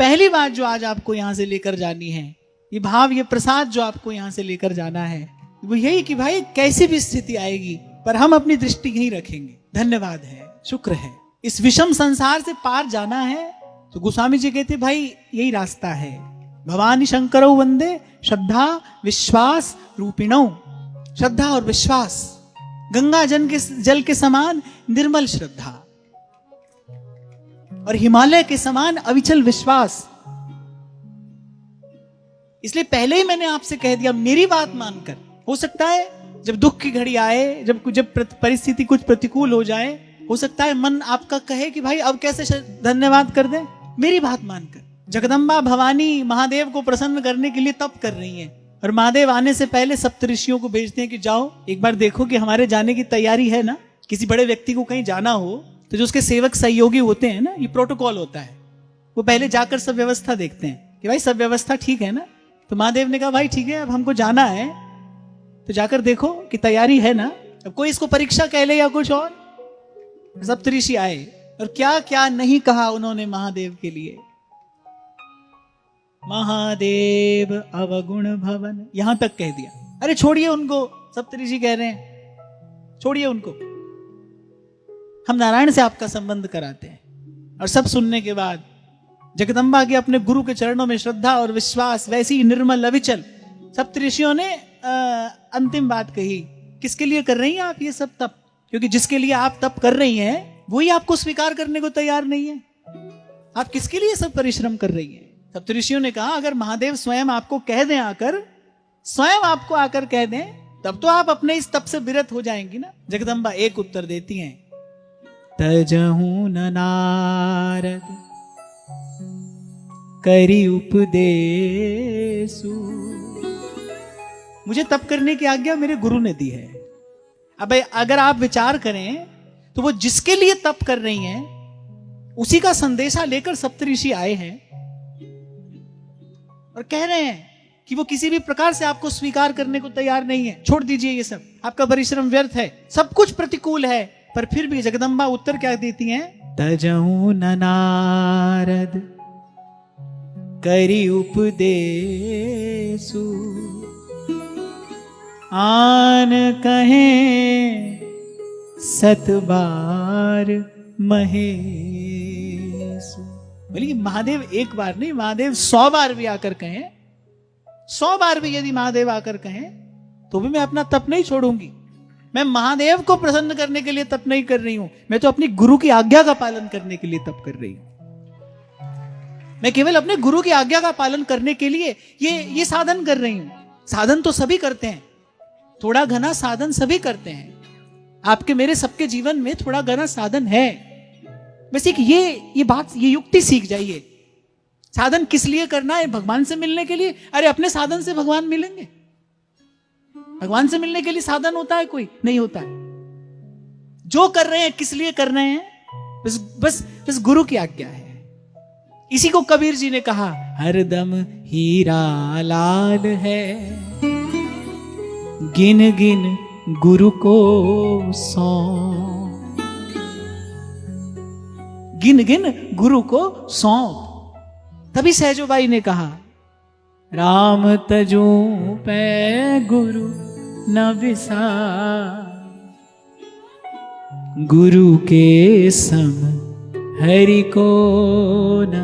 पहली बात जो आज आपको यहां से लेकर जानी है, ये भाव, ये प्रसाद जो आपको यहां से लेकर जाना है, वो यही कि भाई कैसी भी स्थिति आएगी पर हम अपनी दृष्टि यहीं रखेंगे। धन्यवाद है, शुक्र है। इस विषम संसार से पार जाना है तो गोस्वामी जी कहते भाई यही रास्ता है। भवानी शंकरौ वंदे श्रद्धा विश्वास रूपिणौ। श्रद्धा और विश्वास, गंगा जल के समान निर्मल श्रद्धा और हिमालय के समान अविचल विश्वास। इसलिए पहले ही मैंने आपसे कह दिया, मेरी बात मानकर, हो सकता है जब दुख की घड़ी आए, जब परिस्थिति कुछ प्रतिकूल हो जाए, हो सकता है मन आपका कहे कि भाई अब कैसे धन्यवाद कर दें। मेरी बात मानकर जगदम्बा भवानी महादेव को प्रसन्न करने के लिए तप कर रही हैं, और महादेव आने से पहले सप्तऋषियों को भेजते हैं कि जाओ एक बार देखो कि हमारे जाने की तैयारी है ना। किसी बड़े व्यक्ति को कहीं जाना हो तो जो उसके सेवक सहयोगी होते हैं ना, ये प्रोटोकॉल होता है, वो पहले जाकर सब व्यवस्था देखते हैं कि भाई सब व्यवस्था ठीक है ना। तो महादेव ने कहा भाई ठीक है, अब हमको जाना है तो जाकर देखो कि तैयारी है ना। अब कोई इसको परीक्षा कह ले या कुछ और। सप्तऋषि आए और क्या क्या नहीं कहा उन्होंने महादेव के लिए। महादेव अवगुण भवन, यहां तक कह दिया। अरे छोड़िए उनको, सप्तऋषि कह रहे हैं छोड़िए उनको, हम नारायण से आपका संबंध कराते हैं। और सब सुनने के बाद जगदम्बा के अपने गुरु के चरणों में श्रद्धा और विश्वास वैसी ही निर्मल अविचल। सप्तऋषियों ने अंतिम बात कही, किसके लिए कर रही हैं आप ये सब तप? क्योंकि जिसके लिए आप तप कर रही हैं वही आपको स्वीकार करने को तैयार नहीं है। आप किसके लिए सब परिश्रम कर रही हैं? सप्तऋषियों ने कहा अगर महादेव स्वयं आपको कह दें, आकर स्वयं आपको आकर कह दें, तब तो आप अपने इस तप से विरत हो जाएंगी ना। जगदम्बा एक उत्तर देती हैं, तजहु न नारद करी उपदेशु। मुझे तप करने की आज्ञा मेरे गुरु ने दी है। अब अगर आप विचार करें तो वो जिसके लिए तप कर रही हैं उसी का संदेशा लेकर सप्तऋषि आए हैं और कह रहे हैं कि वो किसी भी प्रकार से आपको स्वीकार करने को तैयार नहीं है। छोड़ दीजिए ये सब, आपका परिश्रम व्यर्थ है, सब कुछ प्रतिकूल है। पर फिर भी जगदम्बा उत्तर क्या देती हैं? तजहु न नारद करी उपदेशु आन कहें सतबार महेशु। बोलिए महादेव एक बार नहीं, महादेव 100 बार भी आकर कहें, 100 बार भी यदि महादेव आकर कहें तो भी मैं अपना तप नहीं छोड़ूंगी। मैं महादेव को प्रसन्न करने के लिए तप नहीं कर रही हूं, मैं तो अपनी गुरु की आज्ञा का पालन करने के लिए तप कर रही हूं। मैं केवल अपने गुरु की आज्ञा का पालन करने के लिए ये साधन कर रही हूं। साधन तो सभी करते हैं, थोड़ा घना साधन सभी करते हैं। आपके मेरे सबके जीवन में थोड़ा घना साधन है। बस एक ये बात, ये युक्ति सीख जाइए। साधन किस लिए करना है? भगवान से मिलने के लिए। अरे अपने साधन से भगवान मिलेंगे? भगवान से मिलने के लिए साधन होता है? कोई नहीं होता है। जो कर रहे हैं किस लिए कर रहे हैं? बस गुरु की आज्ञा है। इसी को कबीर जी ने कहा, हरदम हीरा लाल है, गिन गिन गुरु को सौंप, गिन गिन गुरु को सौंप। तभी सहजोबाई ने कहा, राम तजू पे गुरु न विसार, गुरु के सम हरि को न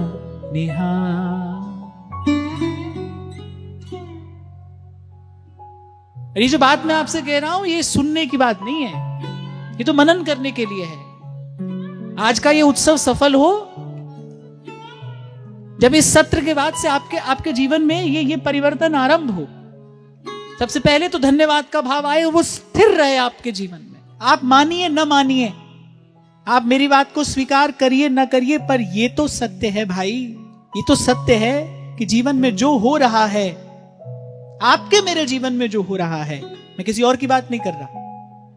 निहार। ये जो बात मैं आपसे कह रहा हूं ये सुनने की बात नहीं है, ये तो मनन करने के लिए है। आज का ये उत्सव सफल हो जब इस सत्र के बाद से आपके जीवन में ये परिवर्तन आरंभ हो। सबसे पहले तो धन्यवाद का भाव आए, वो स्थिर रहे आपके जीवन में। आप मानिए न मानिए, आप मेरी बात को स्वीकार करिए न करिए, पर ये तो सत्य है भाई, ये तो सत्य है कि जीवन में जो हो रहा है, आपके मेरे जीवन में जो हो रहा है, मैं किसी और की बात नहीं कर रहा,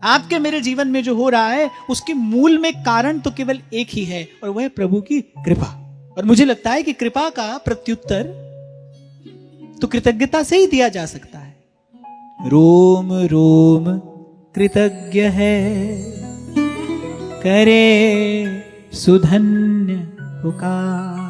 आपके मेरे जीवन में जो हो रहा है उसके मूल में कारण तो केवल एक ही है, और वह है प्रभु की कृपा। और मुझे लगता है कि कृपा का प्रत्युत्तर तो कृतज्ञता से ही दिया जा सकता है। रोम रोम कृतज्ञ है, करे सुधन्य पुकार।